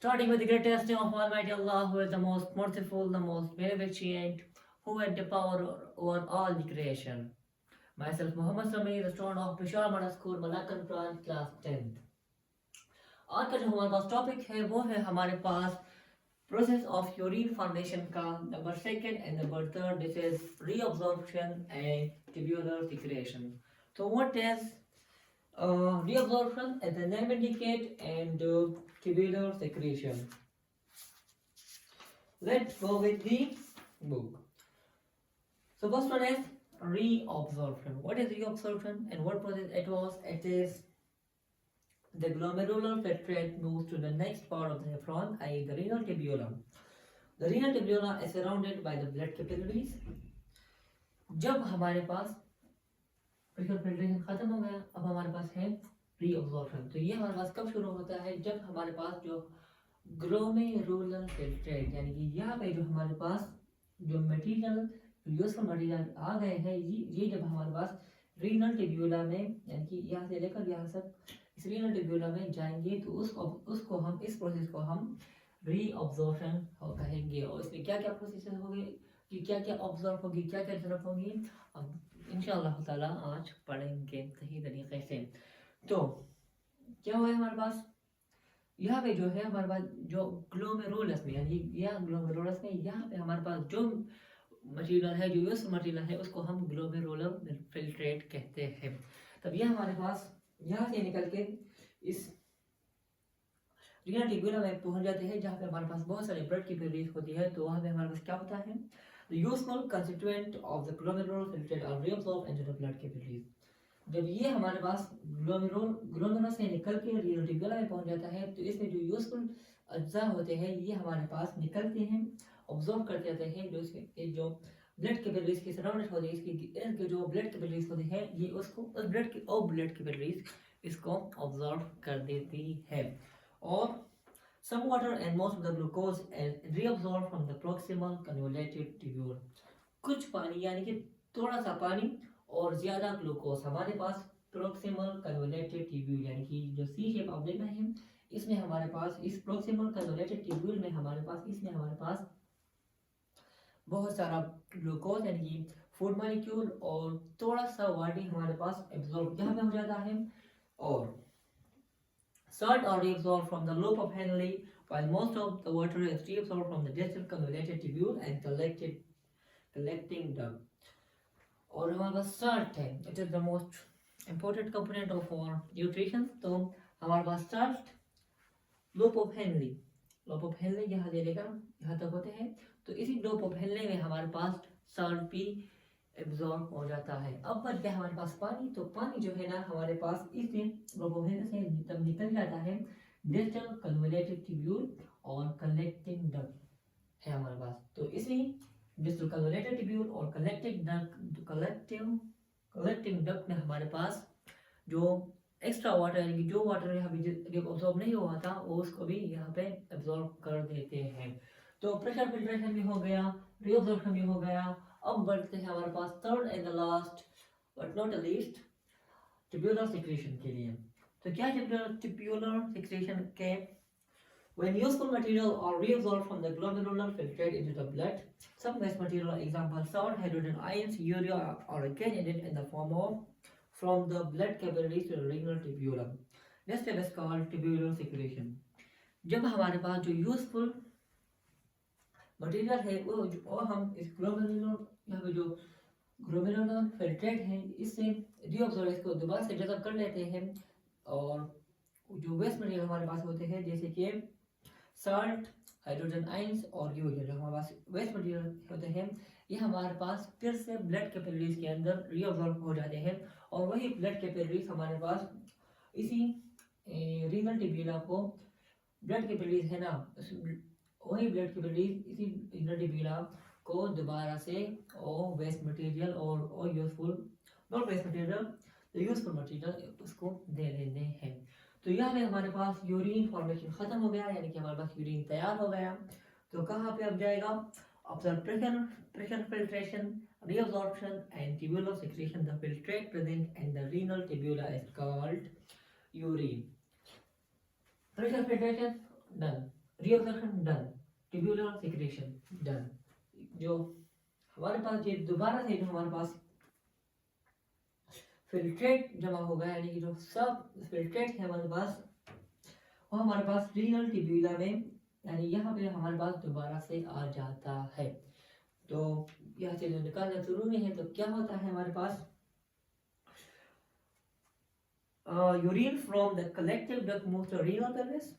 Starting with the greatest name of Almighty Allah, who is the most merciful, the most beneficent, who had the power over all the creation. Myself, Muhammad Sami, the student of Peshawar Model School, Malakand Branch, class 10th. आज का जो हमारे पास topic है वो है हमारे पास process of urine formation का number second and number third this is reabsorption and tubular secretion. So what is reabsorption as the name indicate and tubular secretion? Let's go with the book. So first one is reabsorption. What is reabsorption and what process it was? It is the glomerular filtrate moves to the next part of the nephron, i.e. the renal tubula. The renal tubula is surrounded by the blood capillaries. जब हमारे पास pressure filtration खत्म हो गया, अब हमारे पास है reabsorption. तो ये हमारे पास कब शुरू होता है? जब हमारे पास जो ग्लोमेरुलर फिल्ट्रेट यानी कि यहाँ पे जो हमारे पास जो मटेरियल यूजफुल मटेरियल आ गए हैं, ये जब हमारे पास रीनल टिब्यूला में यानी कि यहाँ से लेकर यहाँ तक इस रीनल टिब्यूला में जाएंगे तो उसको हम इस प्रोसेस को हम रीअब्जॉर्प्शन कहेंगे. और इसमें क्या क्या प्रोसेस होंगे, कि क्या क्या ऑब्जर्व होगी, क्या क्या डिस्टर्ब होगी, अब इंशाअल्लाह ताला आज पढ़ेंगे सही तरीके से. तो क्या हुआ है हमारे पास यहाँ पे जो है हमारे पास जो ग्लोमेरुलस में यानी यहाँ ग्लोमेरुलस में यहाँ पे हमारे पास जो मटेरियल है, जो यूजफुल मटेरियल है, उसको हम ग्लोमेरुलर फिल्ट्रेट कहते हैं. तब ये हमारे पास यहाँ से निकल के इस रीनल टिब्यूला में पहुंच जाते हैं जहाँ पे हमारे पास बहुत सारे ब्लड की रिलीज होती है. तो वहाँ पे हमारे पास क्या होता है, the useful constituent of the glomerular filtrate are reabsorbed into the blood capillaries. जब ये हमारे पास ग्लोमेरुलर से निकल के रीनल टिब्यूला में पहुंच जाता है तो इसमें जो यूजफुल अज्जा होते हैं ये हमारे पास निकलते हैं, ऑब्जॉर्व करते जाते हैं. जो ब्लड कैपिलरीज की सराउंडेड होती है, इसकी जो ब्लड कैपिलरीज होती है ये उसको उस ब्लड कैपिलरीज इसको ऑब्जॉर्व कर देती है. और some water and most of the glucose is reabsorbed from the proximal convoluted tubule. कुछ पानी यानी कि थोड़ा सा पानी और ज्यादा ग्लूकोज हमारे पास proximal convoluted tubule यानी कि जो सी शेप आप देख रहे हैं इसमें हमारे पास इस proximal convoluted tubule में हमारे पास बहुत सारा ग्लूकोज यानी कि फूड मॉलिक्यूल और थोड़ा सा वाटर हमारे पास एब्जॉर्ब यहाँ पे हो जाता है. और salt are reabsorbed from the lobe of Henle, while most of the water is reabsorbed from the distal convoluted tubule and collecting duct. और हमारे पास salt है, it is the most important component of our nutrition. तो हमारे पास salt lobe of Henle यहाँ ले लेकर यहाँ तक होते हैं. तो इसी lobe of Henle में हमारे पास salt भी एब्जॉर्ब हो जाता है. अब बच गया हमारे पास पानी. तो पानी जो है ना हमारे पास इसी लोबोहेन से तब निकल जाता है डिस्टल कन्वोल्यूटेड ट्यूब्यूल और कलेक्टिंग डक्ट है हमारे पास. तो इसी डिस्टल कन्वोल्यूटेड ट्यूब्यूल और कलेक्टिंग डक्ट में हमारे पास जो एक्स्ट्रा वाटर यानी कि जो वाटर यहाँ पे एब्जॉर्ब नहीं हुआ था उसको भी यहाँ पे एब्जॉर्ब कर देते हैं. तो प्रेशर फिल्ट्रेशन भी हो गया, रीअब्जॉर्प्शन भी हो गया. अब बढ़ते हैं हमारे पास third and the last but not the least tubular secretion के लिए. तो क्या ट्यूब्यूलर सिक्रेशन के when useful material are reabsorbed from the glomerular filtrate into the blood, some waste material example salt, hydrogen ions, urea are again added in the form of from the blood capillaries to the renal tubula. This step is called tubular secretion. जब हमारे पास जो useful material है वो हम इस glomerular यहाँ पे जो ग्लोमेरुलर फिल्ट्रेट है इससे रीअब्सॉर्ब इसको दोबारा से जज़ब कर लेते हैं. और जो वेस्ट मटेरियल हमारे पास होते हैं जैसे कि साल्ट, हाइड्रोजन आयंस और यूरिया जो हमारे पास वेस्ट मटेरियल होते हैं ये हमारे पास फिर से ब्लड कैपिलरीज के अंदर रीअब्सॉर्ब हो जाते हैं. और वही ब्लड कैपिलरीज हमारे पास इसी रीनल टिब्यूला को ब्लड कैपिलरीज है ना वही ब्लड कैपिलरीज इसी रीनल टिब्यूला को दोबारा से और वेस्ट मटेरियल और useful not waste material useful material उसको दे देते हैं. तो यहाँ पे हमारे पास यूरिन फॉर्मेशन खत्म हो गया यानी कि हमारे पास यूरिन तैयार हो गया. तो कहाँ पे अब जाएगा? Observe pressure filtration, reabsorption and tubular secretion. The filtrate present in the renal tubula is called urine. Pressure filtration done. Reabsorption done, tubular secretion done. जो हमारे पास ये दोबारा से जो हमारे पास फिल्ट्रेट जमा हो गया, यानी कि जो सब फिल्ट्रेट है हमारे पास वो हमारे पास रीनल ट्यूब्यूला में, यानी यहाँ पे हमारे पास दोबारा से आ जाता है। तो यहाँ से जो निकालना जरूरी है, तो क्या होता है हमारे पास urine from the collective duct moves to renal pelvis,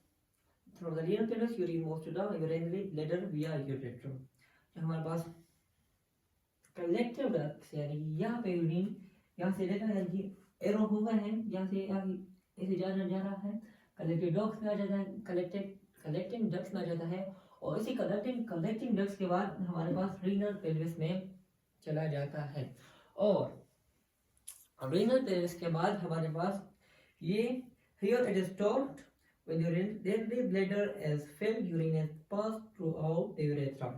from the renal pelvis urine moves to the urinary bladder via urethrum। हमारे पास कलेक्टिव डक्ट यानी यहाँ पे यूरिन यहाँ से लेकर है कि एरो हुआ है, यहाँ से ऐसे जा रहा है, कलेक्टिव डक्ट्स में आ जाता है, कलेक्टिंग डक्ट्स में आ जाता है, और इसी कलेक्टिंग डक्ट्स के बाद हमारे पास रीनल पेल्विस में चला जाता है। और रीनल पेल्विस के बाद हमारे पास ये here it is stored when the urinary bladder is filled, urine is passed throughout the urethra।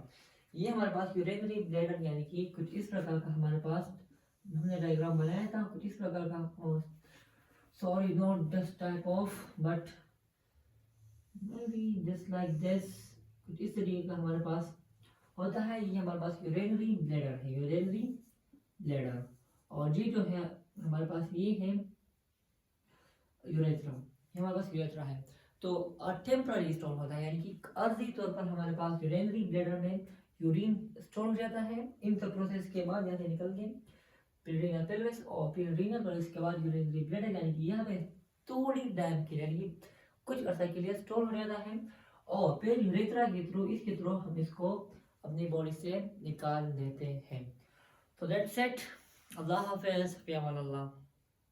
ये हमारे पास यूरिनरी ब्लैडर यानी कि कुछ इस प्रकार का हमारे पास हमने डायग्राम बनाया था, कुछ इस प्रकार का, sorry not this type of but may be this like this, कुछ इस तरीके का हमारे पास होता है। ये हमारे पास यूरिनरी ब्लैडर है, यूरिनरी ब्लैडर, और ये जो है हमारे पास ये है यूरेथ्रा, ये हमारे पास यूरेथ्रा है। तो टेम्पररी स्टोन होता है, यानी कि अर्जी तौर पर हमारे पास यूरिनरी ब्लैडर में यूरिन स्टोर हो जाता है। इन सब प्रोसेस के बाद यहाँ से निकल के फिर रीनल पेल्विस, और फिर रीनल पेल्विस के बाद यूरिनरी ब्लैडर, यानी कि यहाँ पे थोड़ी टाइम के लिए, यानी कि कुछ अर्सा के लिए स्टोर हो जाता है, और फिर यूरेथ्रा के थ्रू, इसके थ्रू हम इसको अपनी बॉडी से निकाल देते हैं। तो दैट्स इट। अल्लाह हाफिज़, फ़ी अमान अल्लाह।